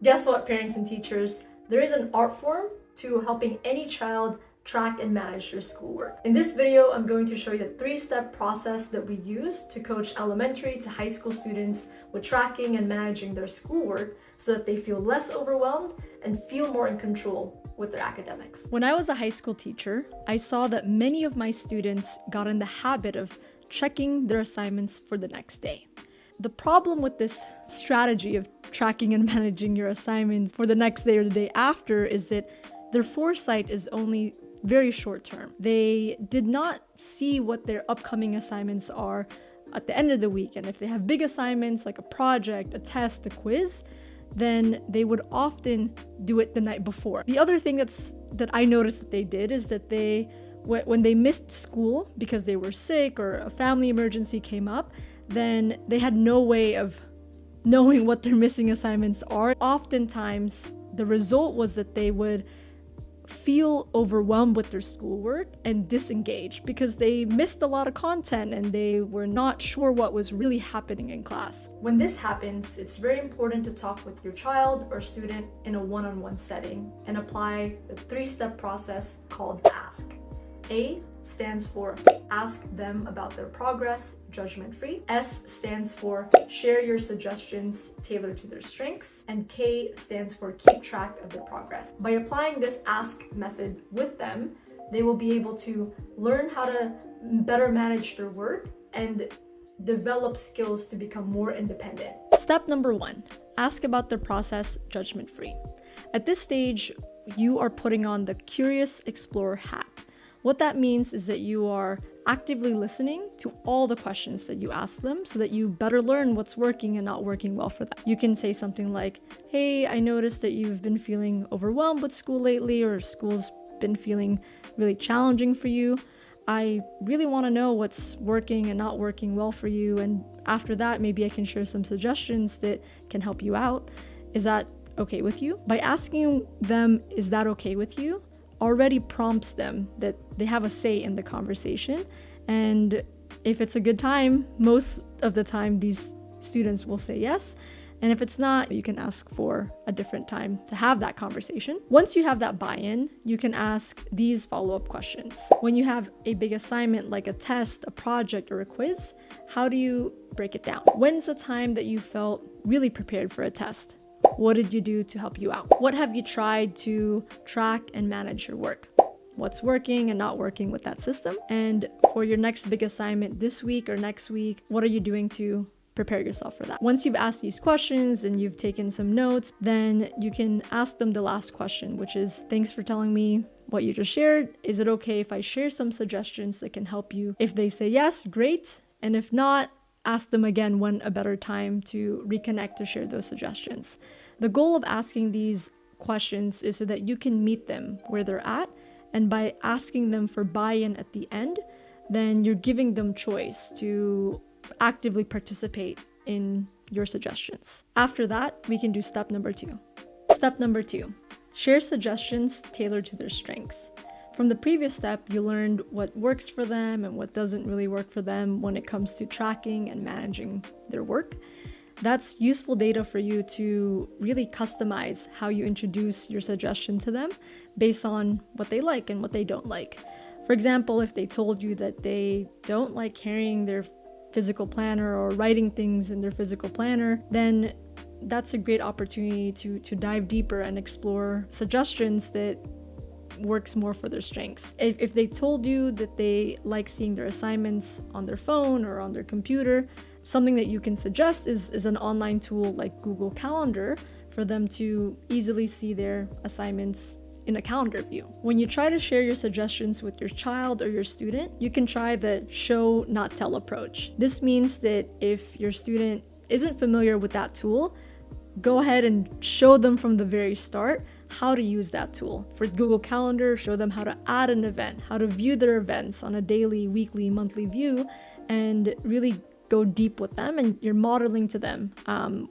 Guess what, parents and teachers? There is an art form to helping any child track and manage their schoolwork. In this video, I'm going to show you the 3-step process that we use to coach elementary to high school students with tracking and managing their schoolwork so that they feel less overwhelmed and feel more in control with their academics. When I was a high school teacher, I saw that many of my students got in the habit of checking their assignments for the next day. The problem with this strategy of tracking and managing your assignments for the next day or the day after is that their foresight is only very short term. They did not see what their upcoming assignments are at the end of the week. And if they have big assignments like a project, a test, a quiz, then they would often do it the night before. The other thing that I noticed that they did is that when they missed school because they were sick or a family emergency came up, then they had no way of knowing what their missing assignments are. Oftentimes, the result was that they would feel overwhelmed with their schoolwork and disengage because they missed a lot of content and they were not sure what was really happening in class. When this happens, it's very important to talk with your child or student in a one-on-one setting and apply the 3-step process called ASK. A stands for ask them about their progress, judgment-free. S stands for share your suggestions tailored to their strengths. And K stands for keep track of their progress. By applying this ask method with them, they will be able to learn how to better manage their work and develop skills to become more independent. Step number 1, ask about their process, judgment-free. At this stage, you are putting on the curious explorer hat. What that means is that you are actively listening to all the questions that you ask them so that you better learn what's working and not working well for them. You can say something like, hey, I noticed that you've been feeling overwhelmed with school lately, or school's been feeling really challenging for you. I really want to know what's working and not working well for you. And after that, maybe I can share some suggestions that can help you out. Is that okay with you? By asking them, is that okay with you? Already prompts them that they have a say in the conversation. And if it's a good time, most of the time these students will say yes. And if it's not, you can ask for a different time to have that conversation. Once you have that buy-in, you can ask these follow-up questions. When you have a big assignment like a test, a project, or a quiz, how do you break it down? When's the time that you felt really prepared for a test? What did you do to help you out? What have you tried to track and manage your work? What's working and not working with that system? And for your next big assignment this week or next week, what are you doing to prepare yourself for that? Once you've asked these questions and you've taken some notes, then you can ask them the last question, which is, thanks for telling me what you just shared. Is it okay if I share some suggestions that can help you? If they say yes, great. And if not, ask them again when a better time to reconnect to share those suggestions. The goal of asking these questions is so that you can meet them where they're at, and by asking them for buy-in at the end, then you're giving them choice to actively participate in your suggestions. After that, we can do step number 2. Step number 2, share suggestions tailored to their strengths. From the previous step, you learned what works for them and what doesn't really work for them when it comes to tracking and managing their work. That's useful data for you to really customize how you introduce your suggestion to them based on what they like and what they don't like. For example, if they told you that they don't like carrying their physical planner or writing things in their physical planner, then that's a great opportunity to dive deeper and explore suggestions that works more for their strengths. If they told you that they like seeing their assignments on their phone or on their computer, something that you can suggest is an online tool like Google Calendar for them to easily see their assignments in a calendar view. When you try to share your suggestions with your child or your student, you can try the show, not tell approach. This means that if your student isn't familiar with that tool, go ahead and show them from the very start how to use that tool. For Google Calendar, show them how to add an event, how to view their events on a daily, weekly, monthly view, and really go deep with them, and you're modeling to them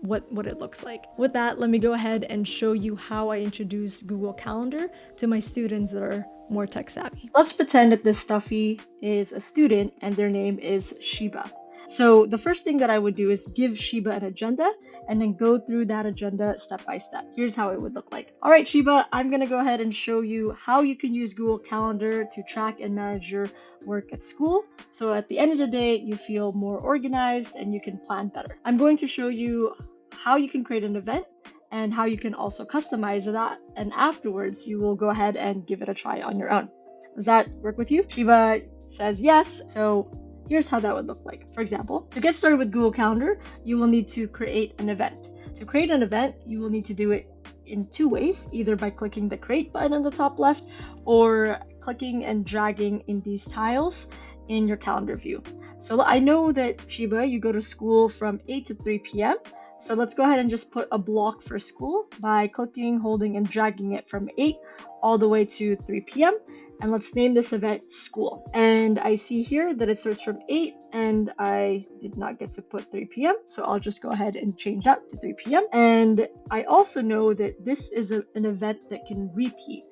what it looks like. With that, let me go ahead and show you how I introduce Google Calendar to my students that are more tech savvy. Let's pretend that this stuffy is a student and their name is Shiba. So the first thing that I would do is give Sheba an agenda and then go through that agenda step by step. Here's how it would look like. All right, Sheba, I'm gonna go ahead and show you how you can use Google Calendar to track and manage your work at school. So at the end of the day, you feel more organized and you can plan better. I'm going to show you how you can create an event and how you can also customize that. And afterwards, you will go ahead and give it a try on your own. Does that work with you? Sheba says yes. So here's how that would look like. For example, to get started with Google Calendar, you will need to create an event. To create an event, you will need to do it in two ways, either by clicking the create button on the top left or clicking and dragging in these tiles in your calendar view. So I know that Sheba, you go to school from 8 to 3 p.m. So let's go ahead and just put a block for school by clicking, holding, and dragging it from 8 all the way to 3 p.m. And let's name this event school. And I see here that it starts from 8 and I did not get to put 3 p.m. So I'll just go ahead and change that to 3 p.m. And I also know that this is an event that can repeat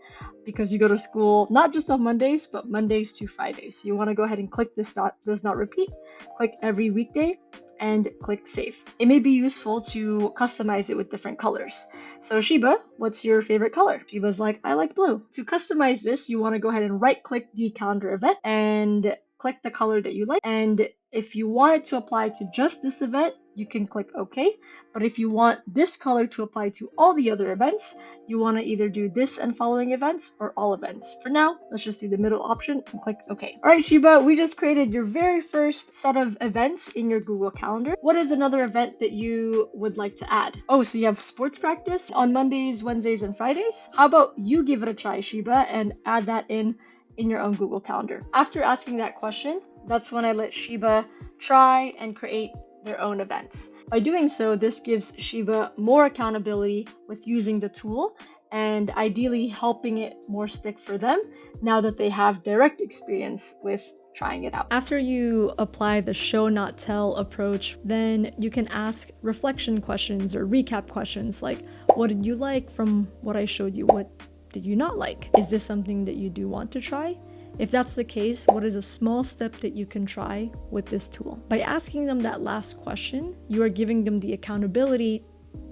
because you go to school not just on Mondays, but Mondays to Fridays. So you want to go ahead and click this does not repeat, click every weekday, and click save. It may be useful to customize it with different colors. So Sheba, what's your favorite color? Sheba's like, I like blue. To customize this, you want to go ahead and right click the calendar event and click the color that you like. And if you want it to apply to just this event, you can click OK. But if you want this color to apply to all the other events, you want to either do this and following events or all events. For now, let's just do the middle option and click OK. All right, Sheba, we just created your very first set of events in your Google Calendar. What is another event that you would like to add? Oh, so you have sports practice on Mondays, Wednesdays, and Fridays? How about you give it a try, Sheba, and add that in your own Google Calendar? After asking that question, that's when I let Sheba try and create their own events. By doing so, this gives Sheba more accountability with using the tool and ideally helping it more stick for them now that they have direct experience with trying it out. After you apply the show not tell approach, then you can ask reflection questions or recap questions like, what did you like from what I showed you? What did you not like? Is this something that you do want to try? If that's the case, what is a small step that you can try with this tool? By asking them that last question, you are giving them the accountability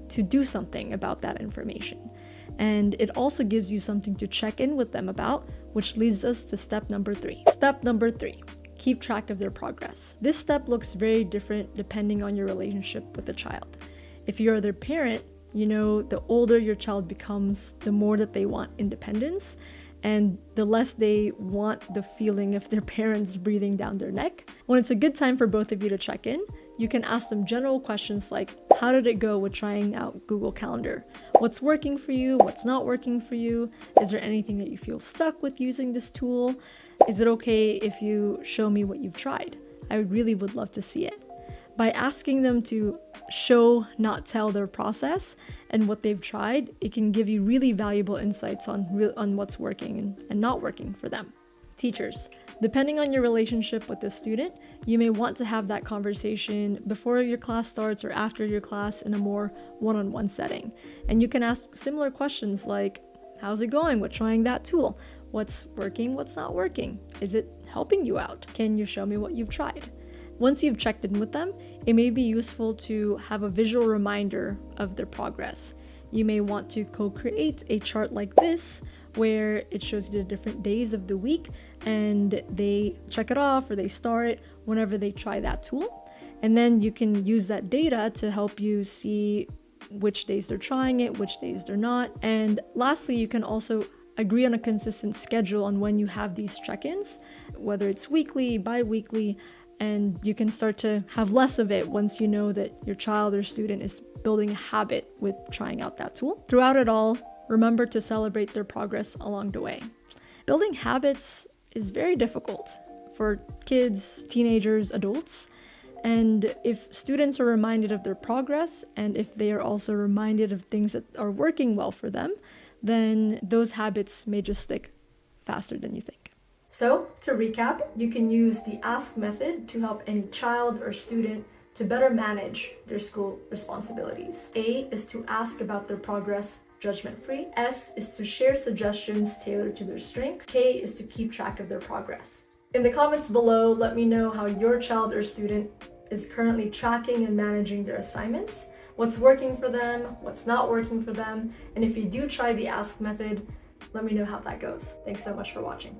to do something about that information. And it also gives you something to check in with them about, which leads us to step number 3. Step number 3, keep track of their progress. This step looks very different depending on your relationship with the child. If you're their parent, you know the older your child becomes, the more that they want independence, and the less they want the feeling of their parents breathing down their neck. When it's a good time for both of you to check in, you can ask them general questions like, how did it go with trying out Google Calendar? What's working for you? What's not working for you? Is there anything that you feel stuck with using this tool? Is it okay if you show me what you've tried? I really would love to see it. By asking them to show, not tell their process and what they've tried, it can give you really valuable insights on what's working and not working for them. Teachers, depending on your relationship with the student, you may want to have that conversation before your class starts or after your class in a more one-on-one setting. And you can ask similar questions like, how's it going with trying that tool? What's working, what's not working? Is it helping you out? Can you show me what you've tried? Once you've checked in with them, it may be useful to have a visual reminder of their progress. You may want to co-create a chart like this, where it shows you the different days of the week, and they check it off or they star it whenever they try that tool. And then you can use that data to help you see which days they're trying it, which days they're not. And lastly, you can also agree on a consistent schedule on when you have these check-ins, whether it's weekly, bi-weekly, and you can start to have less of it once you know that your child or student is building a habit with trying out that tool. Throughout it all, remember to celebrate their progress along the way. Building habits is very difficult for kids, teenagers, adults. And if students are reminded of their progress, and if they are also reminded of things that are working well for them, then those habits may just stick faster than you think. So, to recap, you can use the ask method to help any child or student to better manage their school responsibilities. A is to ask about their progress judgment-free. S is to share suggestions tailored to their strengths. K is to keep track of their progress. In the comments below, let me know how your child or student is currently tracking and managing their assignments, what's working for them, what's not working for them, and if you do try the ask method, let me know how that goes. Thanks so much for watching.